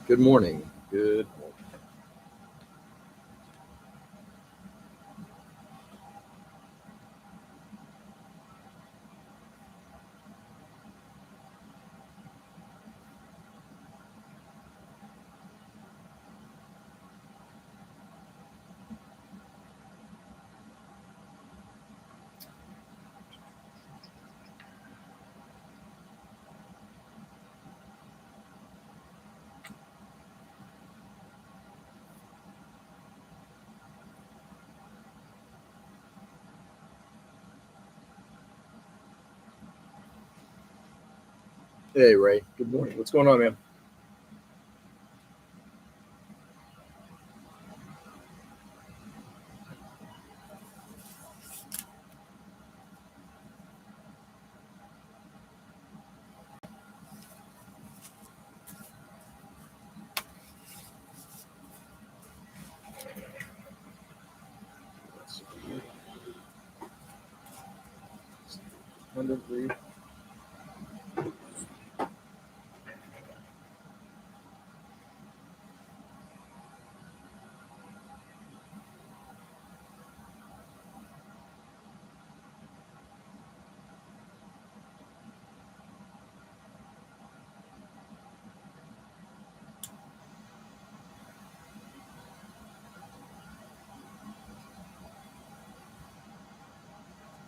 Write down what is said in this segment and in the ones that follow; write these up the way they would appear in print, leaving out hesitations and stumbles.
Good morning. Good morning. Hey, Ray. Good morning. What's going on, man?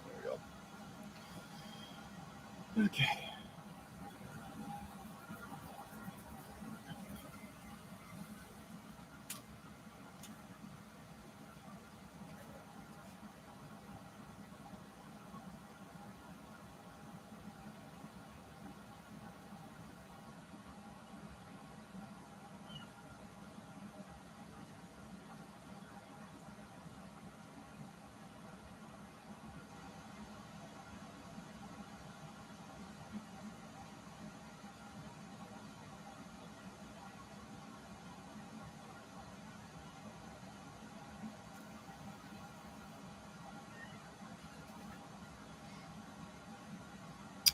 There we go. Okay.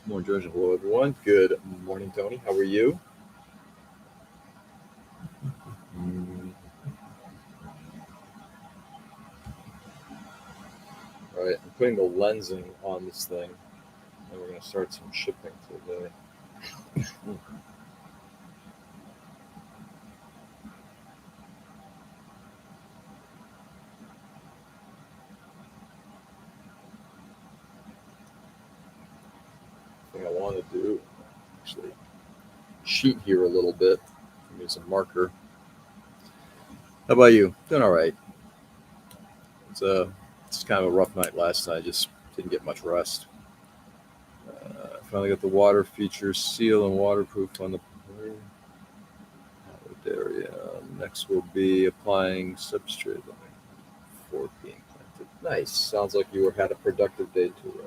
Morning, George. Hello, everyone. Good morning, Tony. How are you? Mm, all right. I'm putting the lensing on this thing, and we're going to start some shipping today. Thing I want to do, actually, sheet here a little bit. Give me some marker. How about you? Doing all right. It's a it's kind of a rough night last night. I just didn't get much rest. Finally got the water feature seal and waterproof on the area. Next will be applying substrate before being planted. Nice. Sounds like you had a productive day too.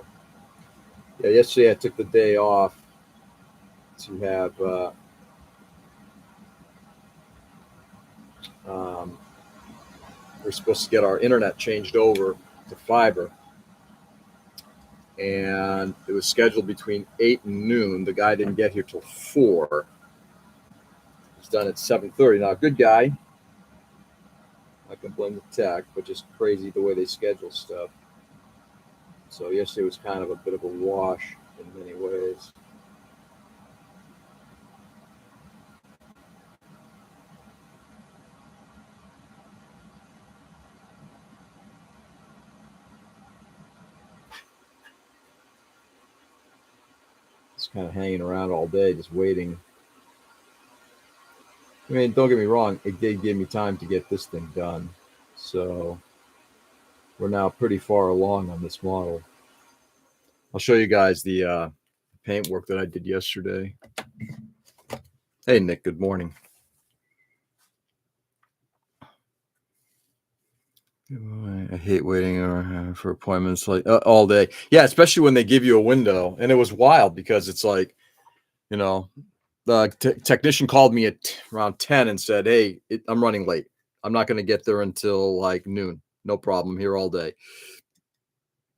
Yeah, yesterday I took the day off to have um, we're supposed to get our internet changed over to fiber, and it was scheduled between 8 and noon. The guy didn't get here till 4. He's done at 7:30. Now, good guy. I can blame the tech, but just crazy the way they schedule stuff. So yesterday was kind of a bit of a wash in many ways. Just kind of hanging around all day, just waiting. I mean, don't get me wrong, it did give me time to get this thing done. So we're now pretty far along on this model. I'll show you guys the paint work that I did yesterday. Hey, Nick, good morning. I hate waiting for appointments like all day. Yeah, especially when they give you a window. And it was wild because it's like, you know, the technician called me at around 10 and said, "Hey, I'm running late. I'm not going to get there until like noon. No problem. I'm here all day."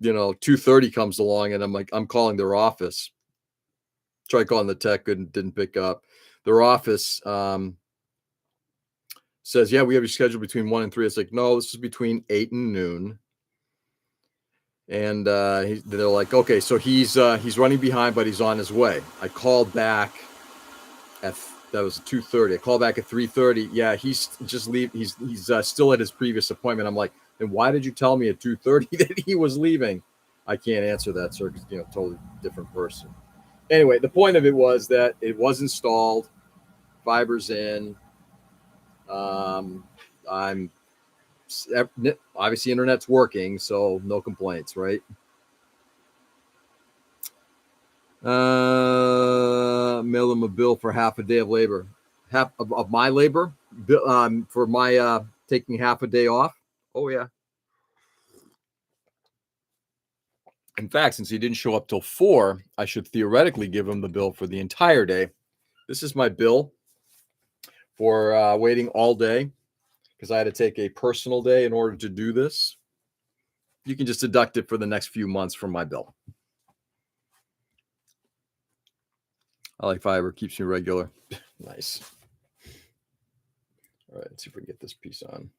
2:30 comes along and I'm like, I'm calling their office. Tried calling the tech and didn't pick up. Their office says, yeah, we have you scheduled between 1 and 3. It's like, no, this is between 8 and noon. And they're like, okay, so he's running behind, but he's on his way. I called back that was 2:30. I called back at 3:30. Yeah, he's just leave. He's still at his previous appointment. I'm like, then why did you tell me at 2:30 that he was leaving? I can't answer that, sir, because totally different person. Anyway, the point of it was that it was installed, fiber's in. I'm obviously internet's working, so no complaints, right? Mail them a bill for half a day of labor, half of my labor, for my taking half a day off. Oh yeah. In fact, since he didn't show up till 4, I should theoretically give him the bill for the entire day. This is my bill for waiting all day because I had to take a personal day in order to do this. You can just deduct it for the next few months from my bill. I like fiber, keeps me regular. Nice. All right, let's see if we can get this piece on.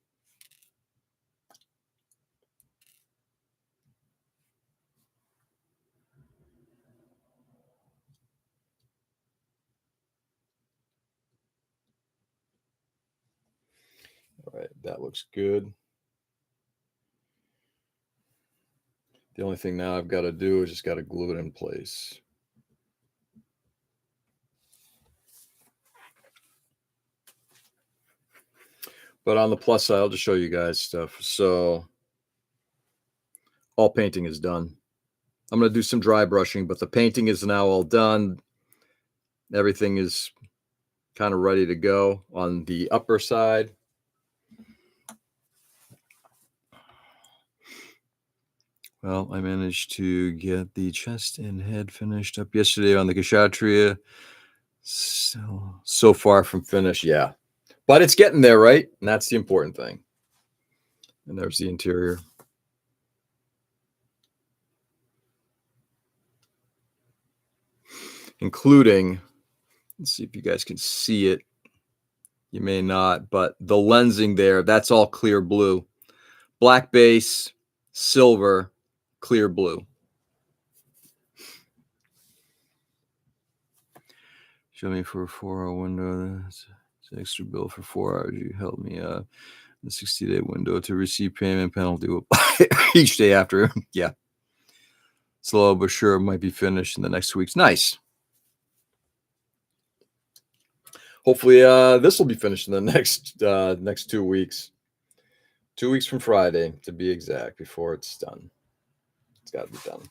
All right, that looks good. The only thing now I've got to do is just got to glue it in place. But on the plus side, I'll just show you guys stuff. So all painting is done. I'm going to do some dry brushing, but the painting is now all done. Everything is kind of ready to go on the upper side. Well, I managed to get the chest and head finished up yesterday on the Kshatriya. So far from finished, yeah. But it's getting there, right? And that's the important thing. And there's the interior. Including, let's see if you guys can see it. You may not, but the lensing there, that's all clear blue. Black base, silver, clear blue. Show me for a 4-hour window. That's an extra bill for 4 hours. You helped me the 60-day window to receive payment penalty each day after. Yeah. Slow but sure, it might be finished in the next 2 weeks. Nice. Hopefully this will be finished in the next 2 weeks. 2 weeks from Friday, to be exact, before it's done. It's got to be done.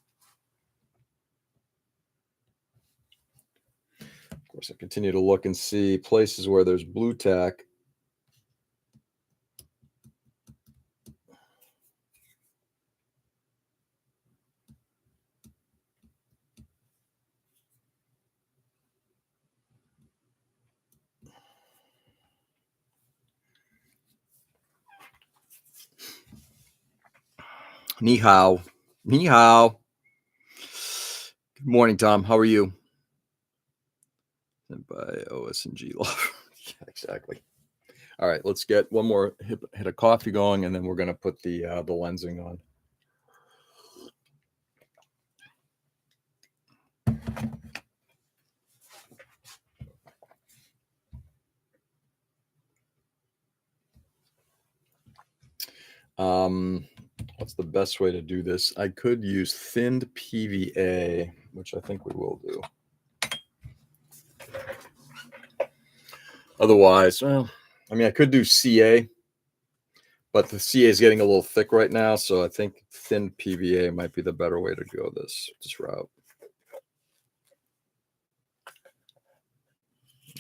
Of course, I continue to look and see places where there's blue tack. Ni hao. Ni hao. Good morning, Tom. How are you? And by OS&G Love. Yeah, exactly. All right, let's get one more hit of coffee going, and then we're going to put the lensing on. What's the best way to do this? I could use thinned PVA, which I think we will do. Otherwise, well, I mean, I could do CA, but the CA is getting a little thick right now, so I think thin PVA might be the better way to go this route.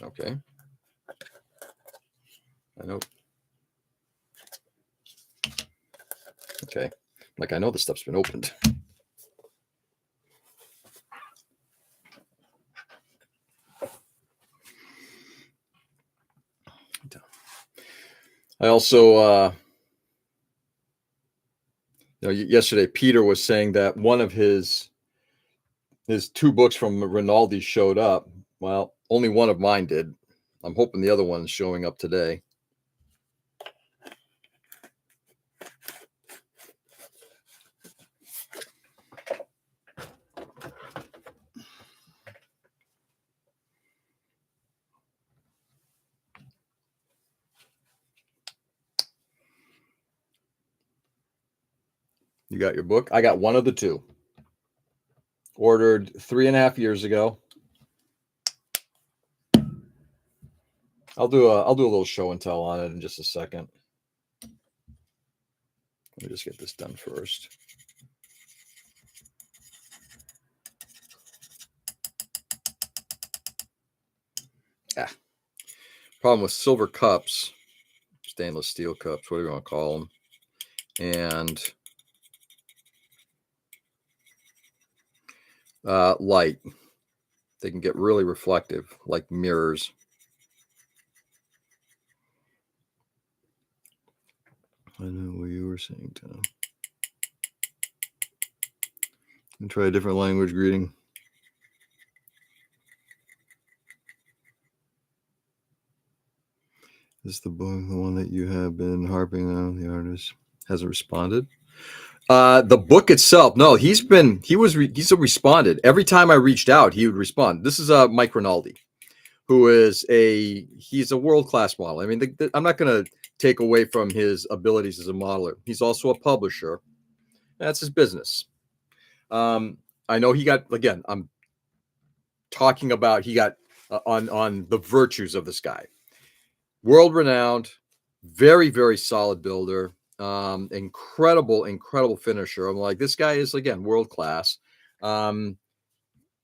Okay. I know. Okay. Like, I know the stuff's been opened. I also, yesterday Peter was saying that one of his 2 books from Rinaldi showed up. Well, only one of mine did. I'm hoping the other one's showing up today. You got your book? I got one of the two. Ordered 3.5 years ago. I'll do a little show and tell on it in just a second. Let me just get this done first. Problem with silver cups, stainless steel cups, whatever you want to call them, and light. They can get really reflective, like mirrors. I know what you were saying, Tom. And try a different language greeting. Is the book the one that you have been harping on? The artist hasn't responded. The book itself, no, he's responded. Every time I reached out, he would respond. This is Mike Rinaldi, who is he's a world-class model. I mean, I'm not going to take away from his abilities as a modeler. He's also a publisher. That's his business. I know he got, again, I'm talking about, he got on the virtues of this guy. World-renowned, very, very solid builder. Incredible finisher. I'm like, this guy is, again, world-class.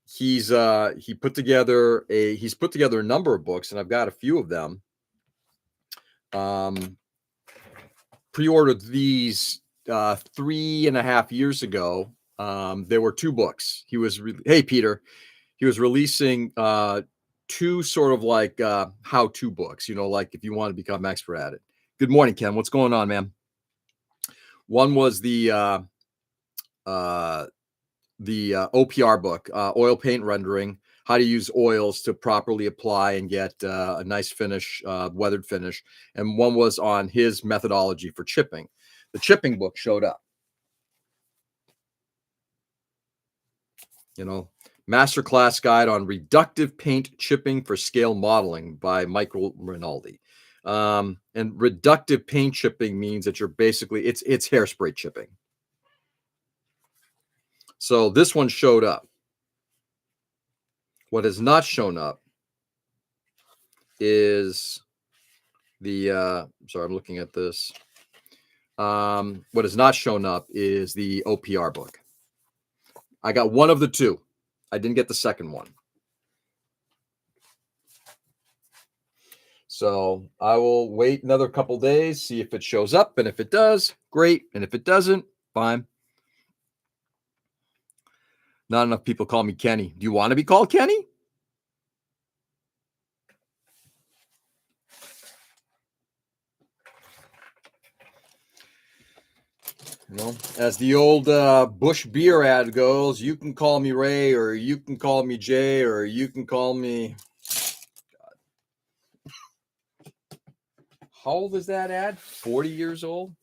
He's put together a number of books, and I've got a few of them. Pre-ordered these 3.5 years ago. There were 2 books. Hey Peter, he was releasing 2 sort of like how-to books, like if you want to become expert at it. Good morning, Ken. What's going on, man? One was the OPR book, oil paint rendering, how to use oils to properly apply and get a nice finish, weathered finish. And one was on his methodology for chipping. The chipping book showed up. Masterclass Guide on Reductive Paint Chipping for Scale Modeling by Michael Rinaldi. And reductive paint chipping means that you're basically, it's hairspray chipping. So this one showed up. What has not shown up is the, sorry, I'm looking at this. What has not shown up is the OPR book. I got one of the 2. I didn't get the second one. So I will wait another couple days, see if it shows up. And if it does, great. And if it doesn't, fine. Not enough people call me Kenny. Do you want to be called Kenny? As the old Bush beer ad goes, you can call me Ray, or you can call me Jay, or you can call me... God. How old is that ad? 40 years old?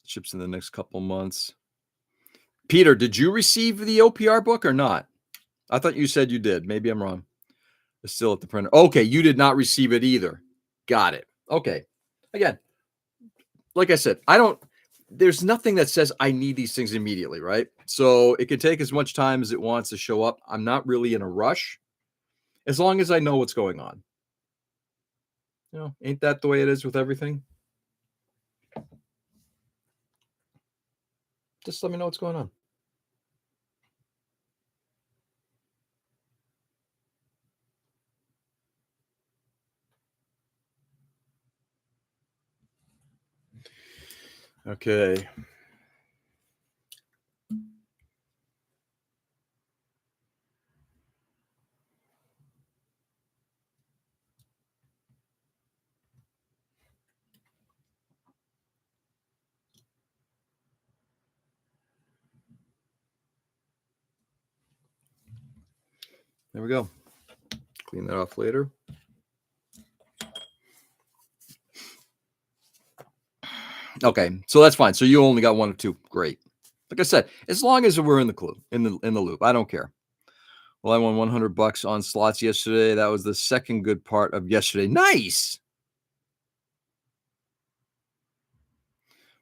Ships in the next couple months. Peter, did you receive the OPR book or not? I thought you said you did. Maybe I'm wrong. It's still at the printer. Okay, you did not receive it either. Got it. Okay. Again, like I said, there's nothing that says I need these things immediately, right? So it can take as much time as it wants to show up. I'm not really in a rush, as long as I know what's going on. Ain't that the way it is with everything? Just let me know what's going on. Okay. There we go. Clean that off later. Okay, so that's fine. So you only got 1 or 2. Great. Like I said, as long as we're in the loop, I don't care. Well, I won $100 on slots yesterday. That was the second good part of yesterday. Nice.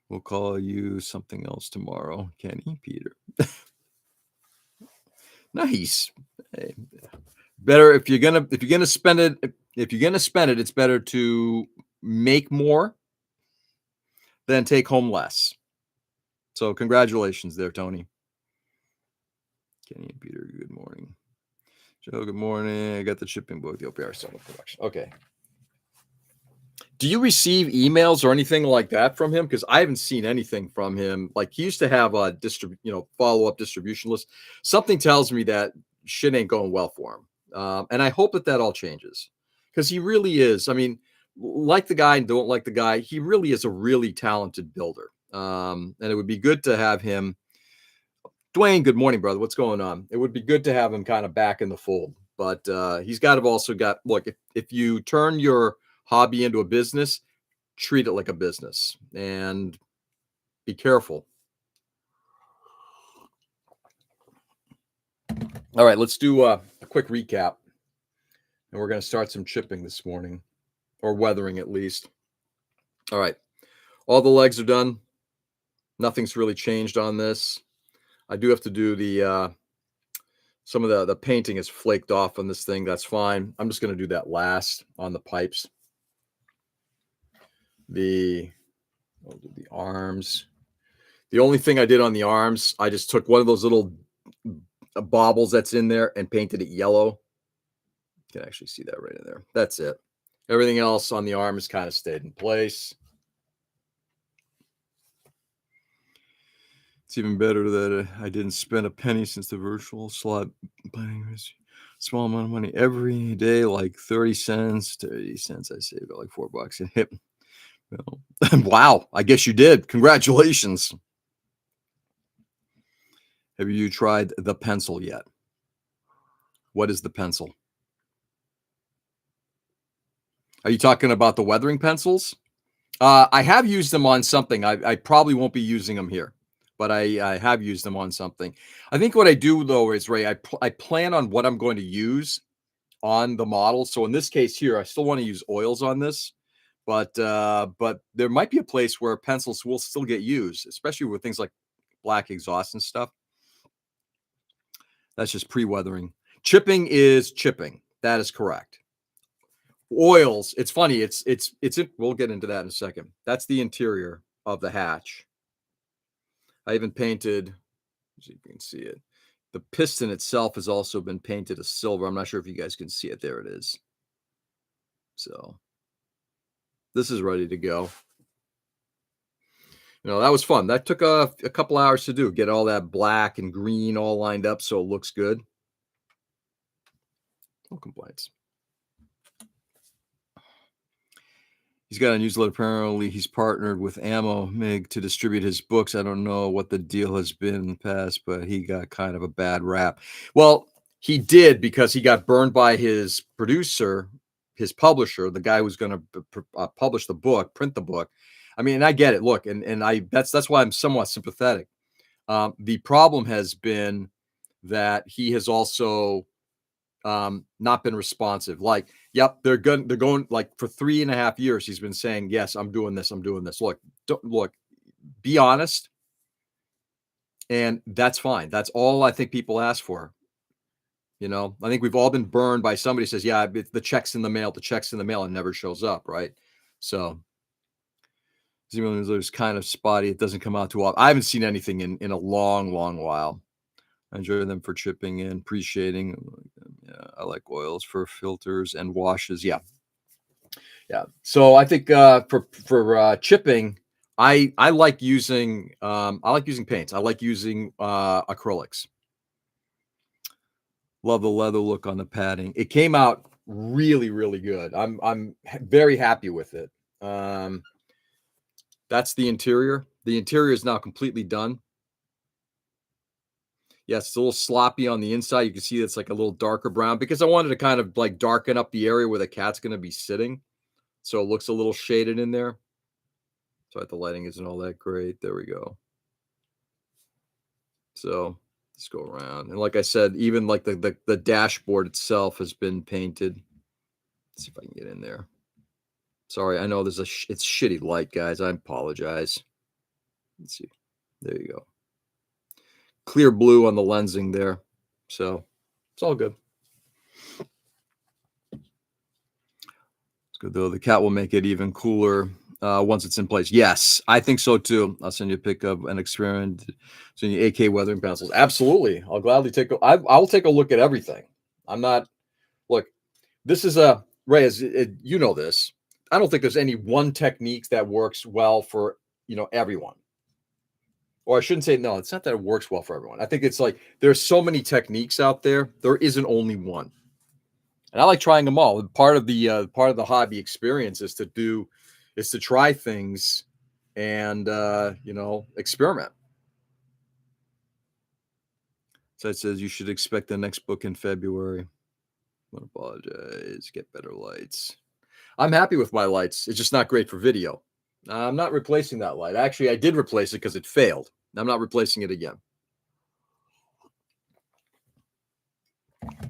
We'll call you something else tomorrow, Kenny Peter. Nice. Hey, better if you're gonna spend it. If you're gonna spend it, it's better to make more than take home less. So congratulations there, Tony. Kenny and Peter, good morning. Joe, good morning. I got the shipping book, the OPR selling production. Okay. Do you receive emails or anything like that from him? Because I haven't seen anything from him. Like he used to have a follow-up distribution list. Something tells me that shit ain't going well for him. And I hope that all changes because he really is. I mean, like the guy and don't like the guy, he really is a really talented builder. And it would be good to have him. Dwayne, good morning, brother. What's going on? It would be good to have him kind of back in the fold. But he's got to also got look, if you turn your hobby into a business, treat it like a business and be careful. All right, let's do a quick recap. And we're going to start some chipping this morning, or weathering at least. All right, all the legs are done. Nothing's really changed on this. I do have to do the some of the painting is flaked off on this thing. That's fine. I'm just going to do that last on the pipes. I'll do the arms. The only thing I did on the arms, I just took one of those little baubles that's in there and painted it yellow. You can actually see that right in there. That's it. Everything else on the arms kind of stayed in place. It's even better that I didn't spend a penny since the virtual slot buying was small amount of money every day, like 30 cents to 80 cents. I saved like $4 and hit. Well, wow, I guess you did. Congratulations. Have you tried the pencil yet? What is the pencil? Are you talking about the weathering pencils? I have used them on something. I probably won't be using them here, but I have used them on something. I think what I do though is, Ray, I plan on what I'm going to use on the model. So in this case here, I still want to use oils on this, but there might be a place where pencils will still get used, especially with things like black exhaust and stuff. That's just pre-weathering. Chipping is chipping. That is correct. Oils. It's funny. We'll get into that in a second. That's the interior of the hatch. I even painted, see if you can see it. The piston itself has also been painted a silver. I'm not sure if you guys can see it. There it is. So this is ready to go. That was fun. That took a couple hours to do. Get all that black and green all lined up so it looks good. No complaints. He's got a newsletter. Apparently, he's partnered with Ammo Mig to distribute his books. I don't know what the deal has been in the past, but he got kind of a bad rap. Well, he did because he got burned by his producer, his publisher, the guy who's going to publish the book, print the book. I mean, and I get it. Look, and that's why I'm somewhat sympathetic. The problem has been that he has also not been responsive. Like, yep, they're going like for 3.5 years. He's been saying, yes, I'm doing this. Look, be honest. And that's fine. That's all I think people ask for. I think we've all been burned by somebody who says, yeah, the check's in the mail, and never shows up. Right. So there's kind of spotty. It doesn't come out too often. I haven't seen anything in a long, long while. I enjoy them for chipping in, appreciating. Yeah, I like oils for filters and washes. Yeah. So I think for chipping, I like using paints. I like using acrylics. Love the leather look on the padding. It came out really, really good. I'm very happy with it. That's the interior. The interior is now completely done. Yeah, it's a little sloppy on the inside. You can see it's like a little darker brown because I wanted to kind of like darken up the area where the cat's going to be sitting. So it looks a little shaded in there. So the lighting isn't all that great. There we go. So Let's go around. And like I said, even like the dashboard itself has been painted. Let's see if I can get in there. Sorry, I know there's it's shitty light, guys. I apologize. Let's see. There you go. Clear blue on the lensing there. So it's all good. It's good though. The cat will make it even cooler once it's in place. Yes, I think so too. I'll send you a pic of an experiment. Send you AK weathering pencils. Absolutely. I'll gladly I will take a look at everything. I'm not, look, this is a, Ray, you know this. I don't think there's any one technique that works well for, everyone. Or I shouldn't say, no, it's not that it works well for everyone. I think it's like there's so many techniques out there. There isn't only one. And I like trying them all. Part of the hobby experience is to try things and experiment. So it says you should expect the next book in February. I apologize. Get better lights. I'm happy with my lights. It's just not great for video. I'm not replacing that light. Actually, I did replace it because it failed. I'm not replacing it again.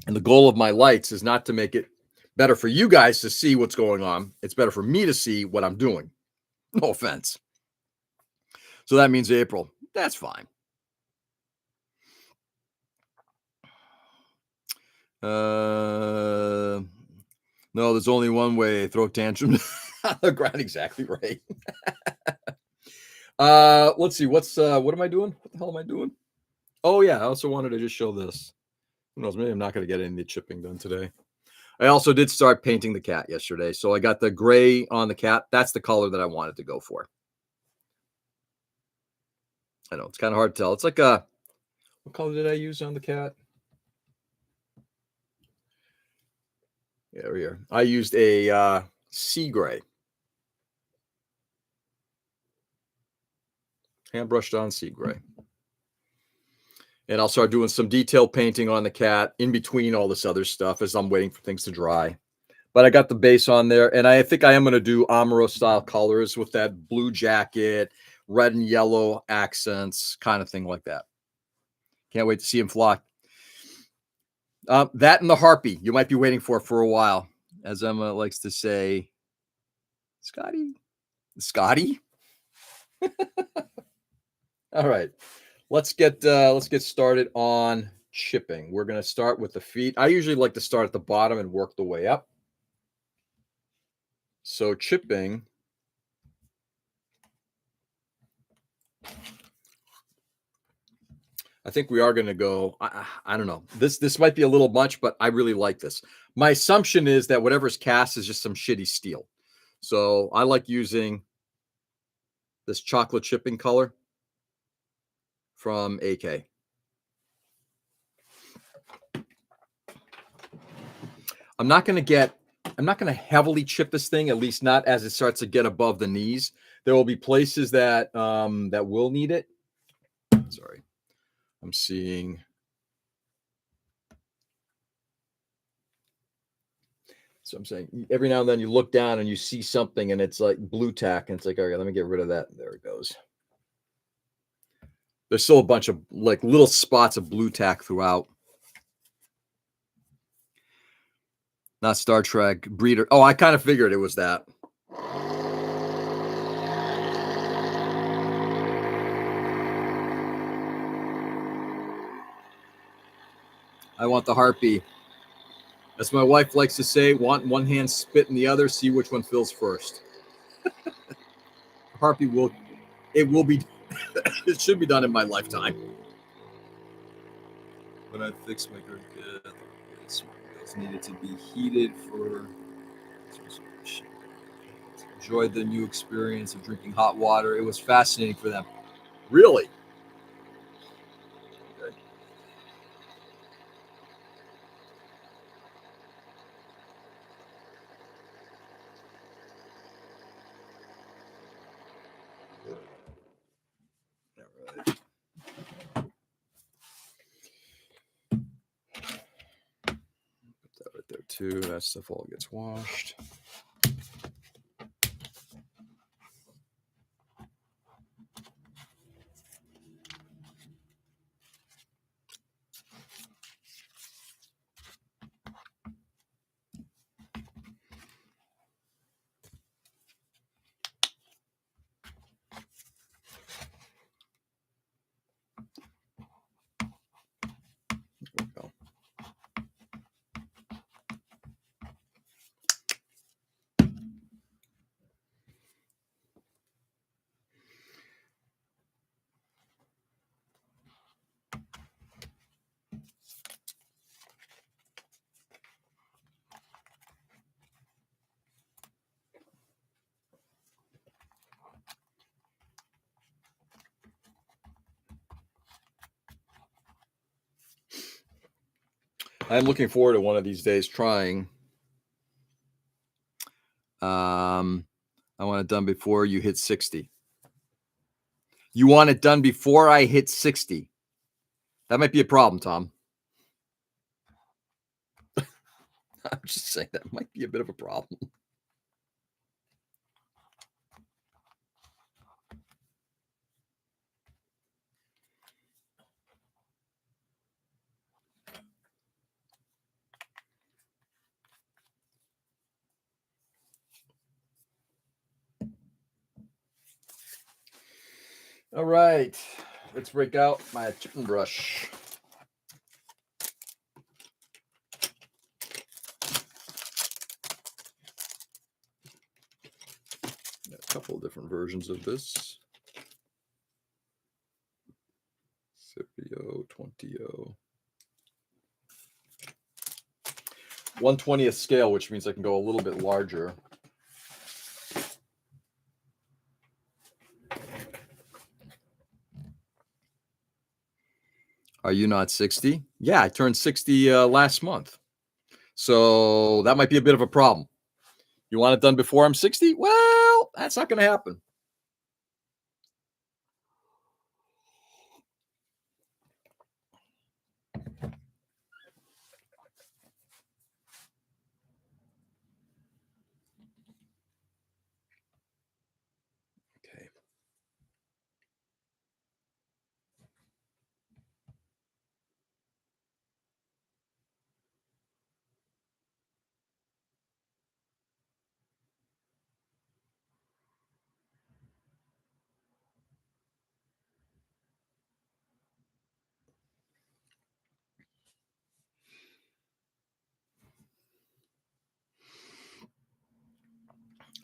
And the goal of my lights is not to make it better for you guys to see what's going on. It's better for me to see what I'm doing. No offense. So that means April. That's fine. No, there's only one way. Throw tantrums on the ground. Exactly right. Let's see. What am I doing? What the hell am I doing? Oh yeah, I also wanted to just show this. Who knows? Maybe I'm not going to get any of the chipping done today. I also did start painting the cat yesterday, so I got the gray on the cat. That's the color that I wanted to go for. I know it's kind of hard to tell. It's like what color did I use on the cat? Yeah, over here. I used a sea gray. Hand brushed on sea gray. And I'll start doing some detail painting on the cat in between all this other stuff as I'm waiting for things to dry. But I got the base on there, and I think I am going to do Amaro style colors with that blue jacket, red and yellow accents, kind of thing like that. Can't wait to see him fly. That and the harpy you might be waiting for a while. As Emma likes to say, Scotty. All right, let's get started on chipping. We're going to start with the feet. I usually like to start at the bottom and work the way up. So chipping, I think we are going to go. I don't know. This might be a little much, but I really like this. My assumption is that whatever's cast is just some shitty steel. So I like using this chocolate chipping color from AK. I'm not going to heavily chip this thing, at least not as it starts to get above the knees. There will be places that will need it. Sorry. I'm seeing. So I'm saying every now and then you look down and you see something and it's like blue tack and it's like, all right, let me get rid of that. There it goes. There's still a bunch of like little spots of blue tack throughout. Not Star Trek breeder. Oh, I kind of figured it was that. I want the harpy. As my wife likes to say, want one hand, spit in the other, see which one fills first. Harpy will be, it should be done in my lifetime. When I fixed my car, it needed to be heated for. Enjoyed the new experience of drinking hot water. It was fascinating for them. Really? Okay. All right. Put that right there too. That stuff all gets washed. I'm looking forward to one of these days trying. I want it done before you hit 60. You want it done before I hit 60. That might be a problem, Tom. I'm just saying that might be a bit of a problem. All right, let's break out my chipping brush. Got a couple of different versions of this. Scipio 20. 1/20th scale, which means I can go a little bit larger. Are you not 60? Yeah, I turned 60 last month. So that might be a bit of a problem. You want it done before I'm 60? Well, that's not going to happen. Okay.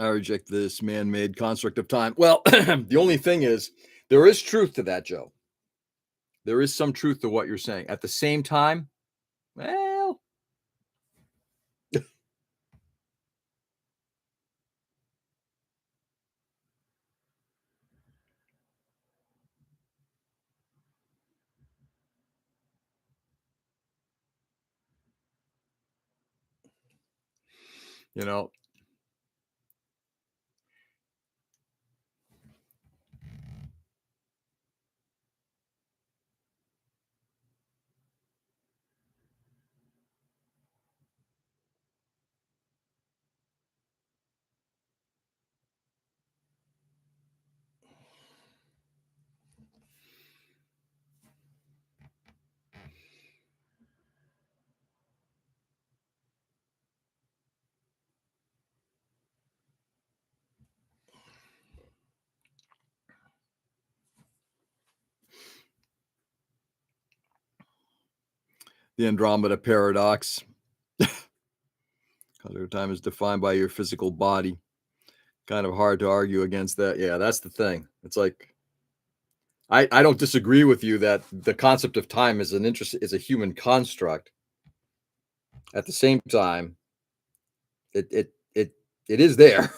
I reject this man-made construct of time. Well, the only thing is, there is truth to that, Joe. There is some truth to what you're saying. At the same time, well, you know, the Andromeda paradox. Cosmic time is defined by your physical body. Kind of hard to argue against that. Yeah, that's the thing. It's like I don't disagree with you that the concept of time is is a human construct. At the same time, it is there.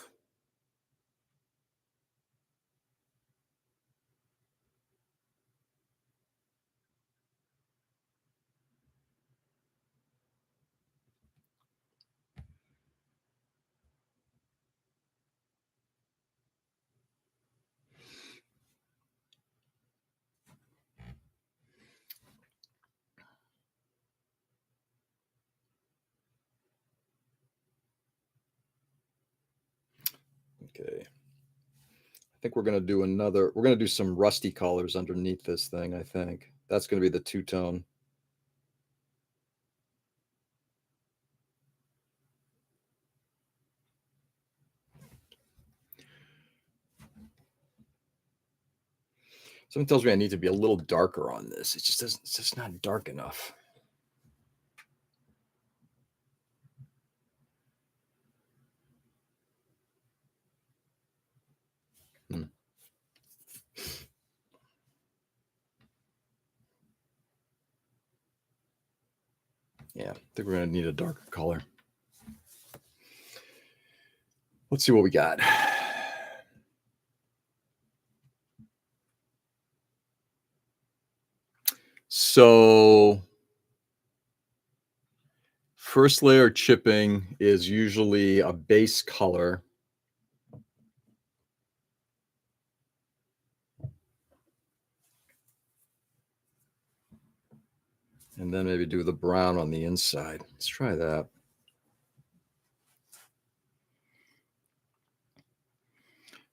Okay. I think we're gonna do another. We're gonna do some rusty colors underneath this thing. I think that's gonna be the two-tone. Something tells me I need to be a little darker on this. It just doesn't. It's just not dark enough. Hmm. Yeah, I think we're gonna need a darker color. Let's see what we got. So first layer of chipping is usually a base color. And then maybe do the brown on the inside. Let's try that.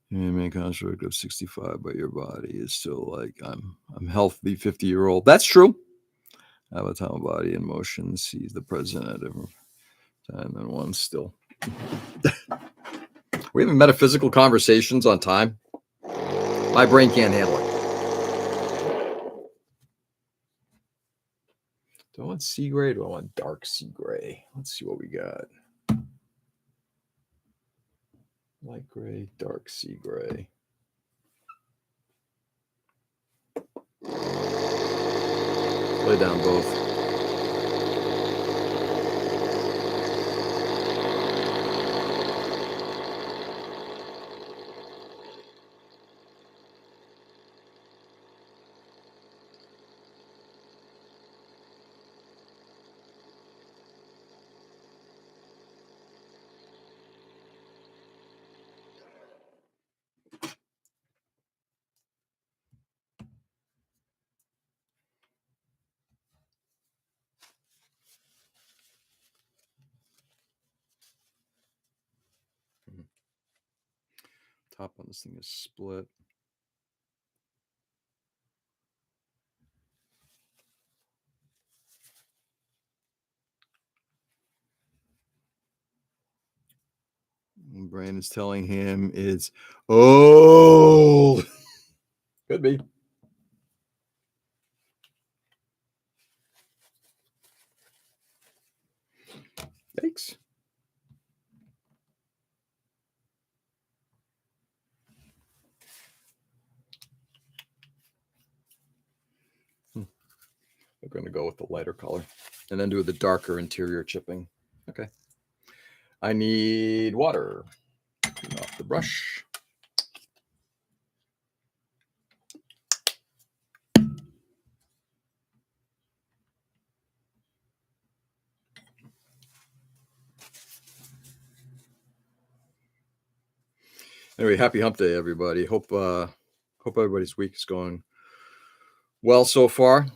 Main construct of 65, but your body is still like I'm healthy 50-year-old. That's true. Avatar body in motion sees the present at different time and one still. We're having metaphysical conversations on time. My brain can't handle it. Do I want sea gray? Do I want dark sea gray? Let's see what we got. Light gray, dark sea gray. Lay down both. Top on this thing is split. And brain is telling him it's old. Could be. Thanks. We're going to go with the lighter color and then do the darker interior chipping. Okay. I need water. Clean off the brush. Anyway, happy hump day, everybody. Hope everybody's week is going well so far.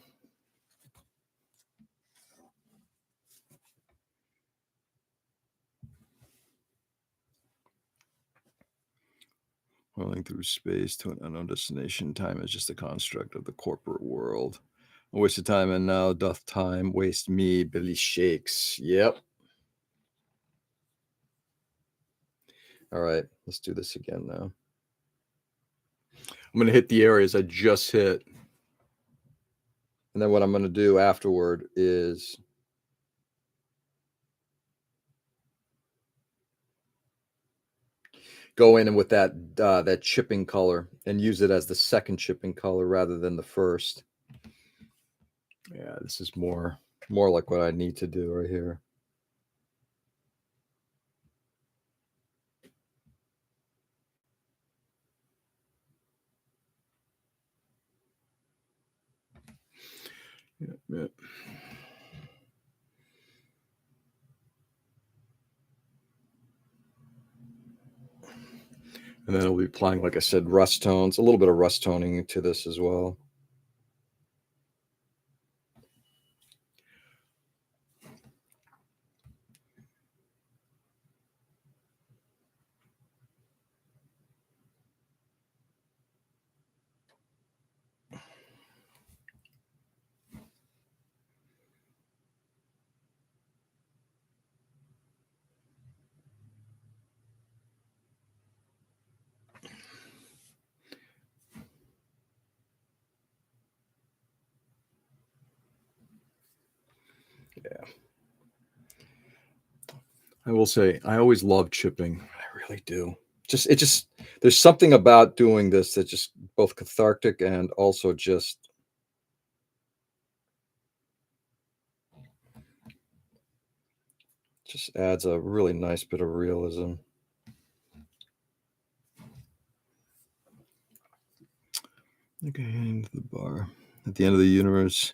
Rolling through space to an unknown destination. Time is just a construct of the corporate world. A waste of time, and now doth time waste me. Billy Shakes. Yep. All right, let's do this again now. I'm going to hit the areas I just hit. And then what I'm going to do afterward is go in and with that chipping color and use it as the second chipping color rather than the first. Yeah, this is more like what I need to do right here. Yeah. And then I'll be applying, like I said, rust tones, a little bit of rust toning to this as well. Yeah. I will say, I always love chipping. I really do. There's something about doing this that's just both cathartic and also just adds a really nice bit of realism. Okay, into the bar. At the end of the universe,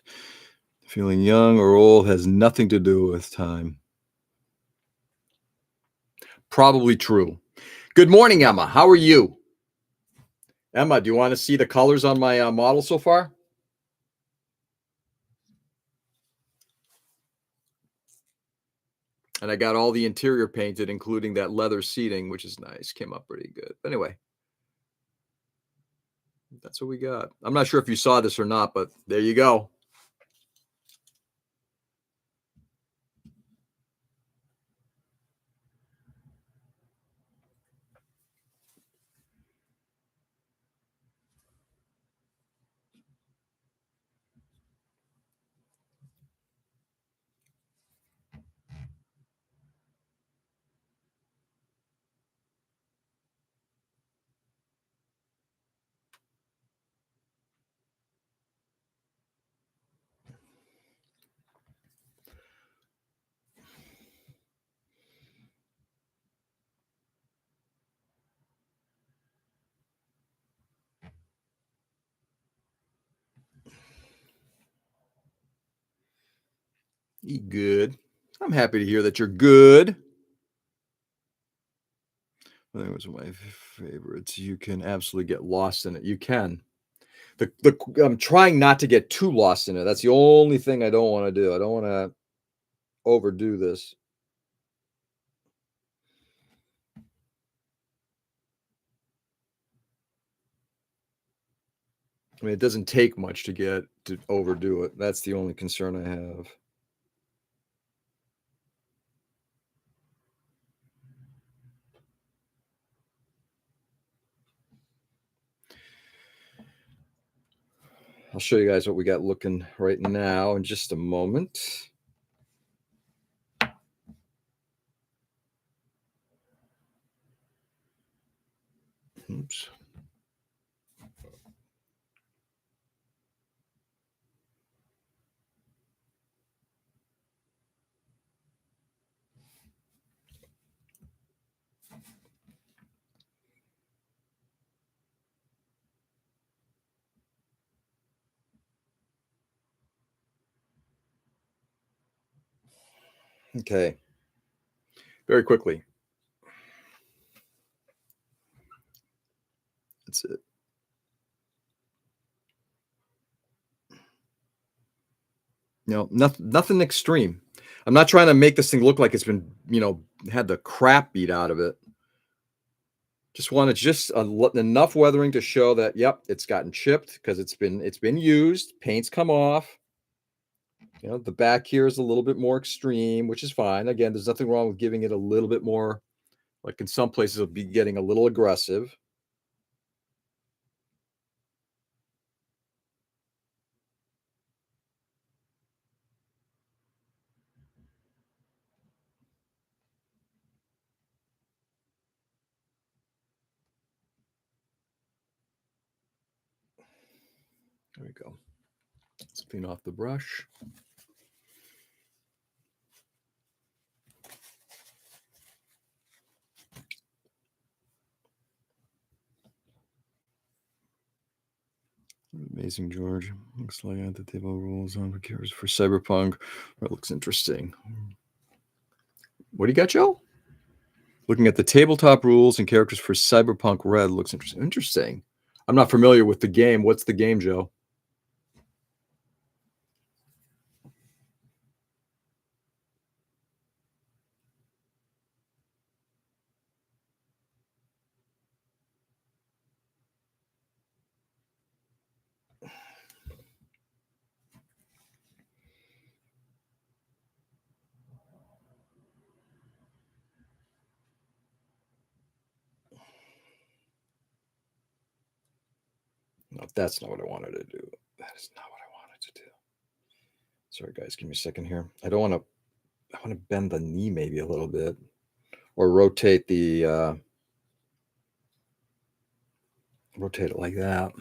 feeling young or old has nothing to do with time. Probably true. Good morning, Emma. How are you? Emma, do you want to see the colors on my model so far? And I got all the interior painted, including that leather seating, which is nice. Came up pretty good. But anyway, that's what we got. I'm not sure if you saw this or not, but there you go. Eat good. I'm happy to hear that you're good. I think it was one of my favorites. You can absolutely get lost in it. You can. I'm trying not to get too lost in it. That's the only thing I don't want to do. I don't want to overdo this. I mean, it doesn't take much to overdo it. That's the only concern I have. I'll show you guys what we got looking right now in just a moment. Oops. Okay. Very quickly. That's it. Nothing extreme. I'm not trying to make this thing look like it's been, had the crap beat out of it. Just wanted enough weathering to show that, yep, it's gotten chipped because it's been used. Paint's come off. The back here is a little bit more extreme, which is fine. Again, there's nothing wrong with giving it a little bit more. Like in some places, it'll be getting a little aggressive. There we go. Let's clean off the brush. Amazing, George. Looks like at the table rules on procures for Cyberpunk. That looks interesting. What do you got, Joe? Looking at the tabletop rules and characters for Cyberpunk Red looks interesting. Interesting. I'm not familiar with the game. What's the game, Joe? No, that's not what I wanted to do. That is not what I wanted to do. Sorry, guys. Give me a second here. I want to bend the knee maybe a little bit, or rotate rotate it like that.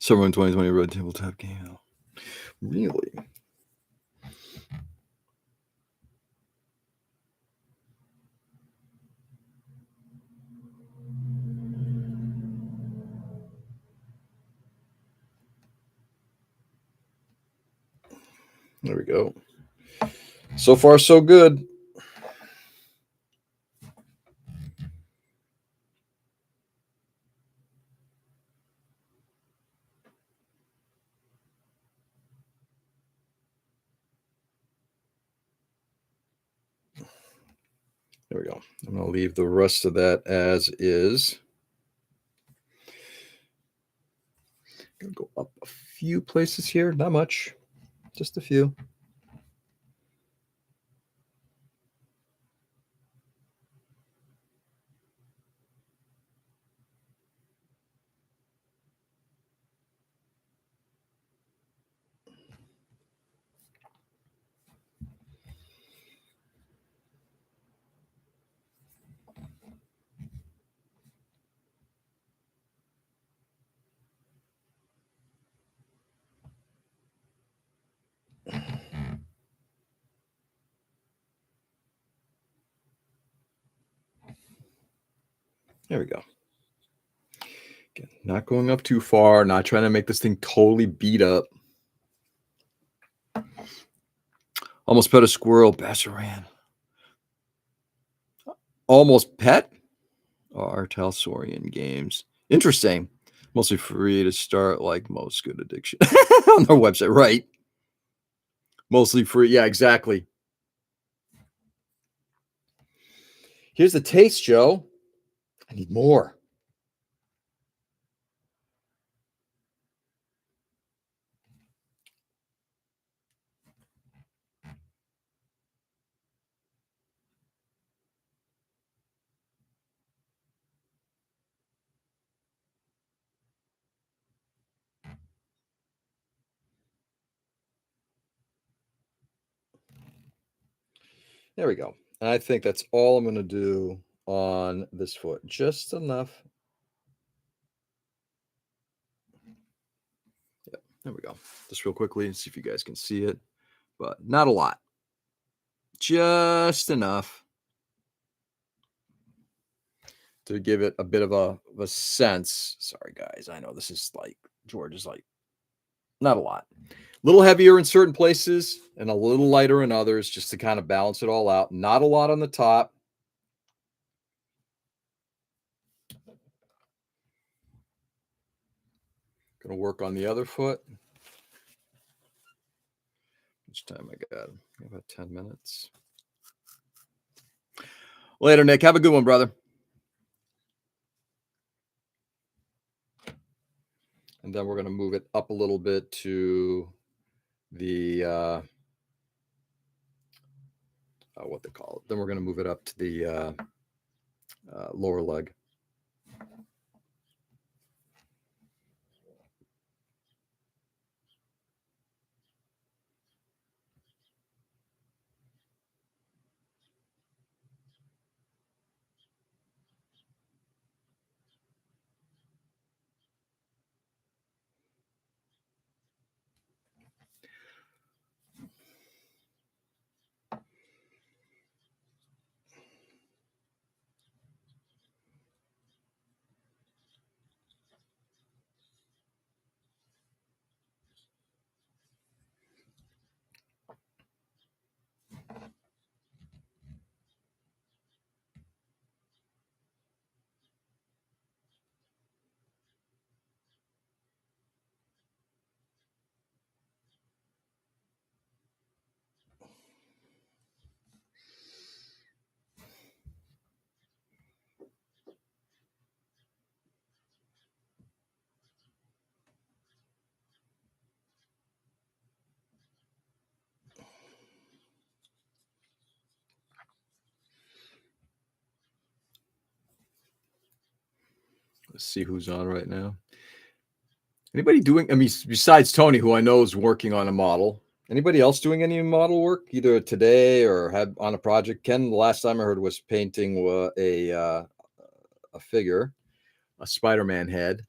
Summer in 2020 Red Tabletop game. Really? There we go. So far, so good. There we go. I'm going to leave the rest of that as is. Going to go up a few places here. Not much. Just a few. There we go. Again, not going up too far, not trying to make this thing totally beat up. Almost pet a squirrel, Bassaran. Almost pet? Artalsaurian games. Interesting. Mostly free to start, like most good addiction on their website, right? Mostly free. Yeah, exactly. Here's the taste, Joe. I need more. There we go. And I think that's all I'm going to do on this foot. Just enough. Yep. There we go. Just real quickly, see if you guys can see it, but not a lot. Just enough to give it a bit of a sense. Sorry, guys. I know this is like, George is like, not a lot. A little heavier in certain places and a little lighter in others, just to kind of balance it all out. Not a lot on the top. Going to work on the other foot. Which time I got? About 10 minutes. Later, Nick. Have a good one, brother. And then we're going to move it up a little bit to the what they call it. Then we're going to move it up to the lower leg. Let's see who's on right now. Anybody doing, I mean, besides Tony, who I know is working on a model, anybody else doing any model work either today or had on a project? Ken, the last time I heard, was painting a figure, a Spider-Man head.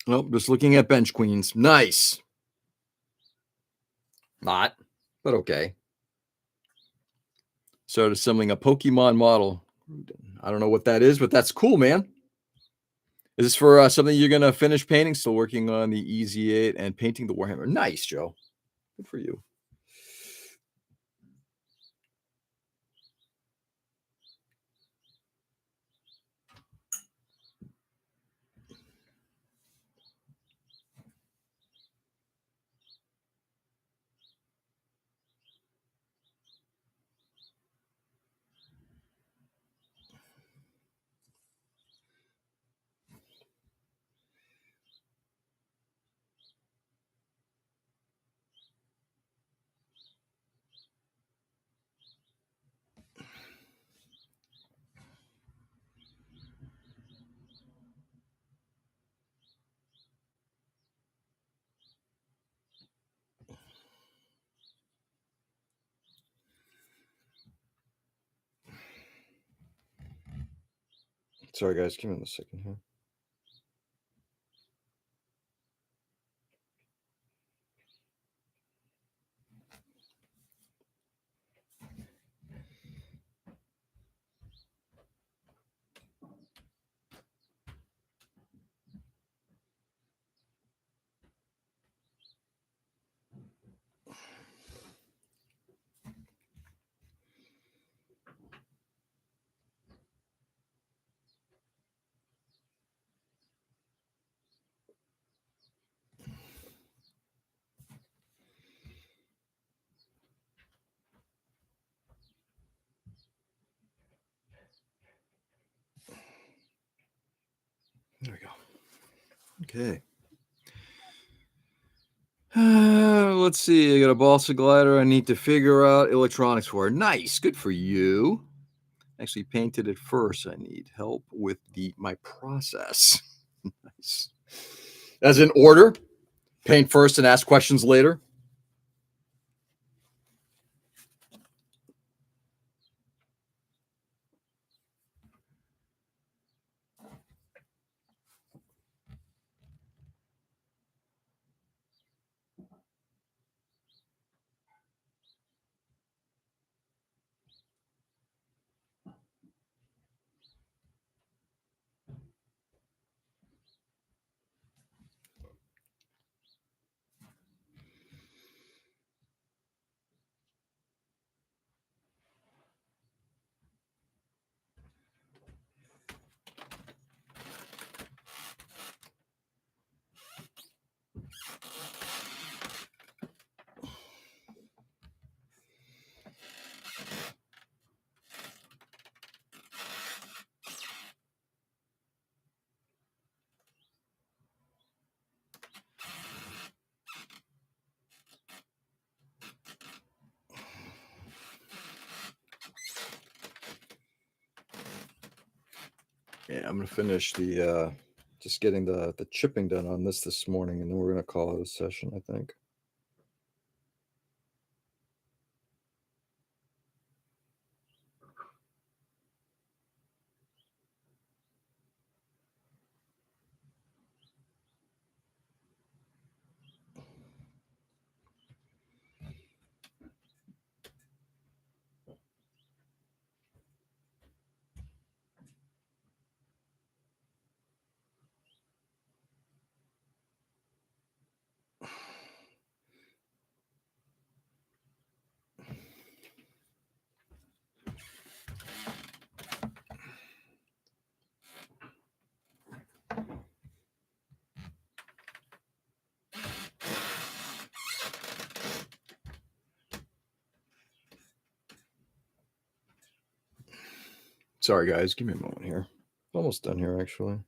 Nope, just looking at bench queens. Nice. Not, but okay. Started assembling a Pokemon model. I don't know what that is, but that's cool, man. Is this for something you're going to finish painting? Still working on the EZ8 and painting the Warhammer. Nice, Joe. Good for you. Sorry, guys. Give me a second here. There we go. Okay. Let's see. I got a balsa glider. I need to figure out electronics for. Nice. Good for you. Actually painted it first. I need help with my process. Nice. As in order, paint first and ask questions later. Yeah, I'm gonna finish the just getting the chipping done on this morning, and then we're gonna call it a session, I think. Sorry, guys. Give me a moment here. Almost done here, actually.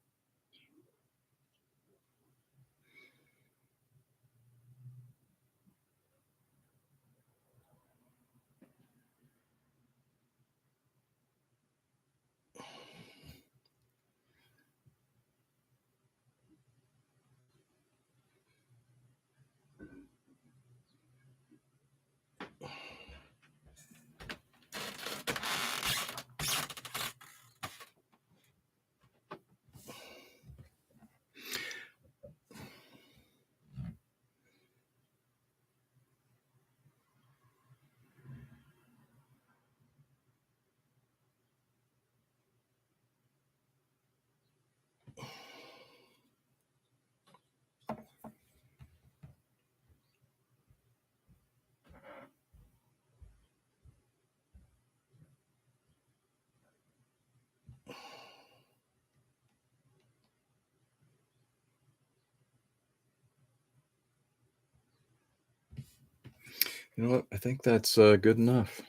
You know what? I think that's good enough.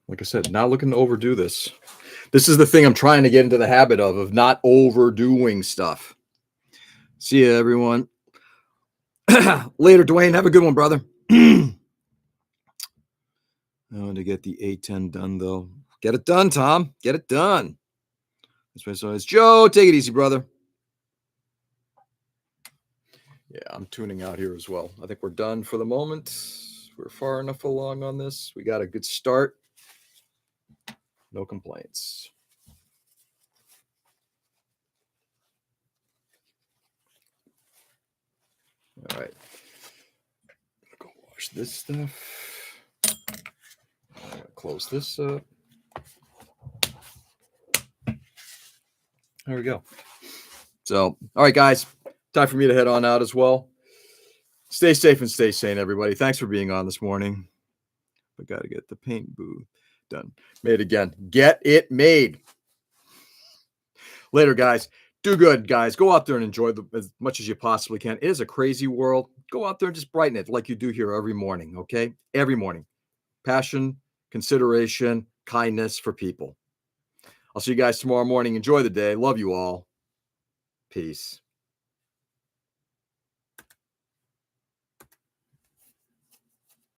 Like I said, not looking to overdo this. This is the thing I'm trying to get into the habit of not overdoing stuff. See ya, everyone. Later, Dwayne. Have a good one, brother. I want to get the A10 done, though. Get it done, Tom. Get it done. That's why so it's Joe. Take it easy, brother. Yeah, I'm tuning out here as well. I think we're done for the moment. We're far enough along on this. We got a good start. No complaints. All right. Go wash this stuff. I'm gonna close this up. There we go. So, all right, guys, time for me to head on out as well. Stay safe and stay sane, everybody. Thanks for being on this morning. We got to get the paint booth done. Made again. Get it made. Later, guys. Do good, guys. Go out there and enjoy as much as you possibly can. It is a crazy world. Go out there and just brighten it like you do here every morning, okay? Every morning. Passion, consideration, kindness for people. I'll see you guys tomorrow morning. Enjoy the day. Love you all. Peace.